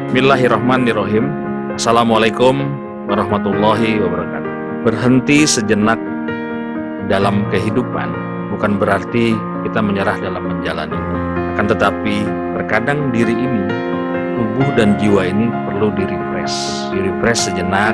Bismillahirrahmanirrahim. Assalamualaikum warahmatullahi wabarakatuh. Berhenti sejenak dalam kehidupan bukan berarti kita menyerah dalam menjalani. Akan tetapi terkadang diri ini, tubuh dan jiwa ini perlu direfresh sejenak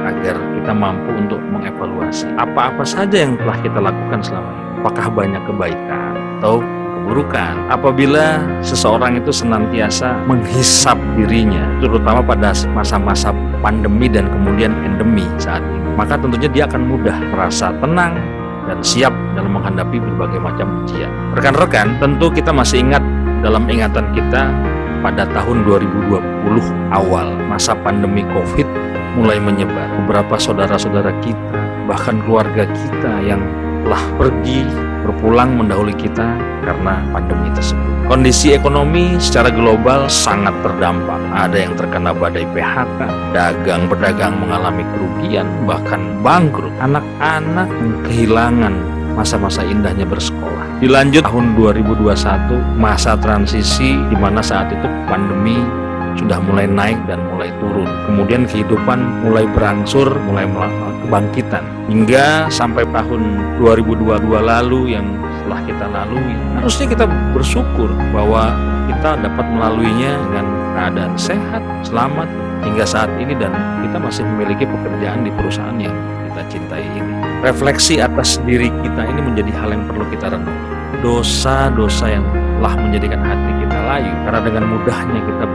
agar kita mampu untuk mengevaluasi apa-apa saja yang telah kita lakukan selama ini. Apakah banyak kebaikan atau keburukan? Apabila seseorang itu senantiasa menghisap dirinya, terutama pada masa-masa pandemi dan kemudian endemi saat ini, maka tentunya dia akan mudah merasa tenang dan siap dalam menghadapi berbagai macam ujian. Rekan-rekan, tentu kita masih ingat dalam ingatan kita pada tahun 2020 awal, masa pandemi COVID mulai menyebar. Beberapa saudara-saudara kita, bahkan keluarga kita yang telah pergi berpulang mendahului kita karena pandemi tersebut. Kondisi ekonomi secara global sangat terdampak. Ada yang terkena badai PHK, pedagang mengalami kerugian, bahkan bangkrut. Anak-anak kehilangan masa-masa indahnya bersekolah. Dilanjut tahun 2021, masa transisi di mana saat itu pandemi sudah mulai naik dan mulai turun. Kemudian kehidupan mulai berangsur, mulai kebangkitan. Hingga sampai tahun 2022 lalu yang telah kita lalui, harusnya kita bersyukur bahwa kita dapat melaluinya dengan keadaan sehat, selamat hingga saat ini, dan kita masih memiliki pekerjaan di perusahaan yang kita cintai ini. Refleksi atas diri kita ini menjadi hal yang perlu kita renungi. Dosa-dosa yang telah menjadikan hati kita layu karena dengan mudahnya kita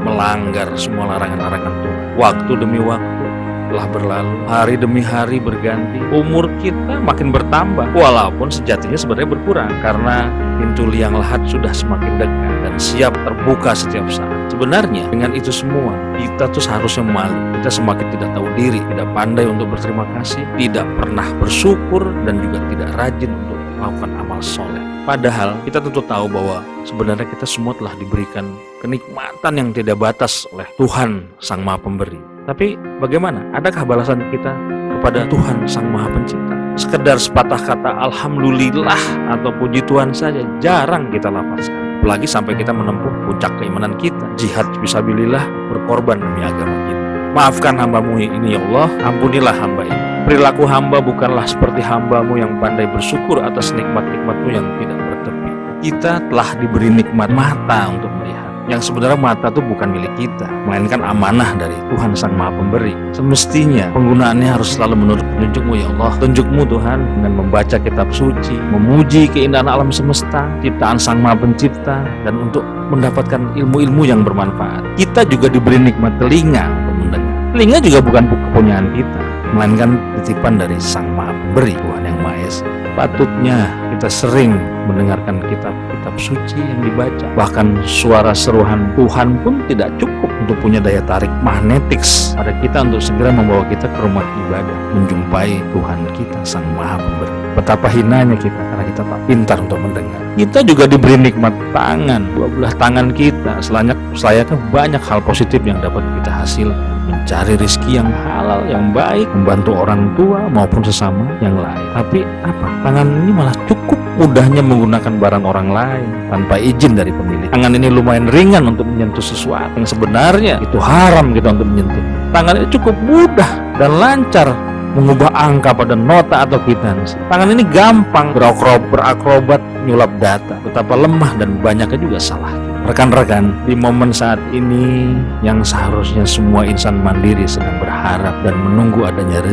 melanggar semua larangan-larangan Tuhan. Waktu demi waktu telah berlalu, hari demi hari berganti, umur kita makin bertambah, walaupun sejatinya sebenarnya berkurang karena pintu liang lahat sudah semakin dekat dan siap terbuka setiap saat. Sebenarnya dengan itu semua kita tuh seharusnya malu. Kita semakin tidak tahu diri, tidak pandai untuk berterima kasih, tidak pernah bersyukur, dan juga tidak rajin untuk melakukan amal soleh. Padahal kita tentu tahu bahwa sebenarnya kita semua telah diberikan kenikmatan yang tidak batas oleh Tuhan Sang Maha Pemberi. Tapi bagaimana? Adakah balasan kita kepada Tuhan Sang Maha Pencipta? Sekedar sepatah kata alhamdulillah atau puji Tuhan saja jarang kita lafazkan. Apalagi sampai kita menempuh puncak keimanan kita, jihad fisabilillah, berkorban demi agama kita. Maafkan hamba-Mu ini ya Allah, ampunilah hamba ini. Perilaku hamba bukanlah seperti hamba-Mu yang pandai bersyukur atas nikmat-nikmat-Mu yang tidak bertepi. Kita telah diberi nikmat mata untuk melihat, yang sebenarnya mata itu bukan milik kita, melainkan amanah dari Tuhan Sang Maha Pemberi. Semestinya penggunaannya harus selalu menurut penunjuk-Mu ya Allah. Tunjuk-Mu Tuhan dengan membaca kitab suci, memuji keindahan alam semesta, ciptaan Sang Maha Pencipta, dan untuk mendapatkan ilmu-ilmu yang bermanfaat. Kita juga diberi nikmat telinga untuk mendengar. Telinga juga bukan kepunyaan kita, melainkan titipan dari Sang Maha Pemberi, Tuhan Yang Maha Esa. Patutnya kita sering mendengarkan kitab-kitab suci yang dibaca. Bahkan suara seruhan Tuhan pun tidak cukup untuk punya daya tarik magnetics pada kita untuk segera membawa kita ke rumah ibadah, menjumpai Tuhan kita Sang Maha Pemberi. Betapa hinanya kita karena kita tak pintar untuk mendengar. Kita juga diberi nikmat tangan, dua belah tangan kita. Selayaknya banyak hal positif yang dapat kita hasilkan. Mencari rezeki yang halal, yang baik, membantu orang tua maupun sesama yang lain. Tapi apa? Tangan ini malah cukup mudahnya menggunakan barang orang lain tanpa izin dari pemilik. Tangan ini lumayan ringan untuk menyentuh sesuatu yang sebenarnya itu haram kita untuk menyentuh. Tangan ini cukup mudah dan lancar mengubah angka pada nota atau kwitansi. Tangan ini gampang berakrobat nyulap data. Betapa lemah dan banyaknya juga salah. Rekan-rekan, di momen saat ini yang seharusnya semua insan mandiri sedang berharap dan menunggu adanya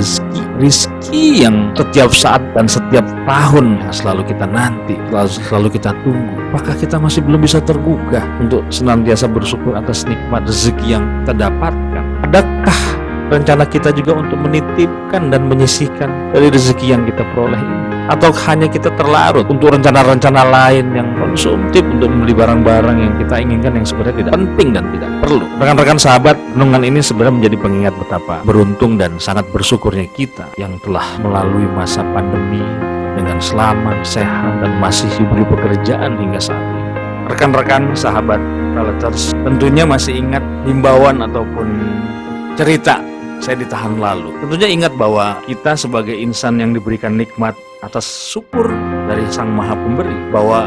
rezeki yang setiap saat dan setiap tahun yang selalu kita nanti, selalu kita tunggu. Apakah kita masih belum bisa tergugah untuk senantiasa bersyukur atas nikmat rezeki yang kita dapatkan? Adakah rencana kita juga untuk menitipkan dan menyisihkan dari rezeki yang kita peroleh ini? Atau hanya kita terlarut untuk rencana-rencana lain yang konsumtif untuk membeli barang-barang yang kita inginkan yang sebenarnya tidak penting dan tidak perlu? Rekan-rekan sahabat, renungan ini sebenarnya menjadi pengingat betapa beruntung dan sangat bersyukurnya kita yang telah melalui masa pandemi dengan selamat, sehat, dan masih diberi pekerjaan hingga saat ini. Rekan-rekan sahabat Relators tentunya masih ingat himbauan ataupun cerita saya di tahun lalu. Tentunya ingat bahwa kita sebagai insan yang diberikan nikmat atas syukur dari Sang Maha Pemberi, bahwa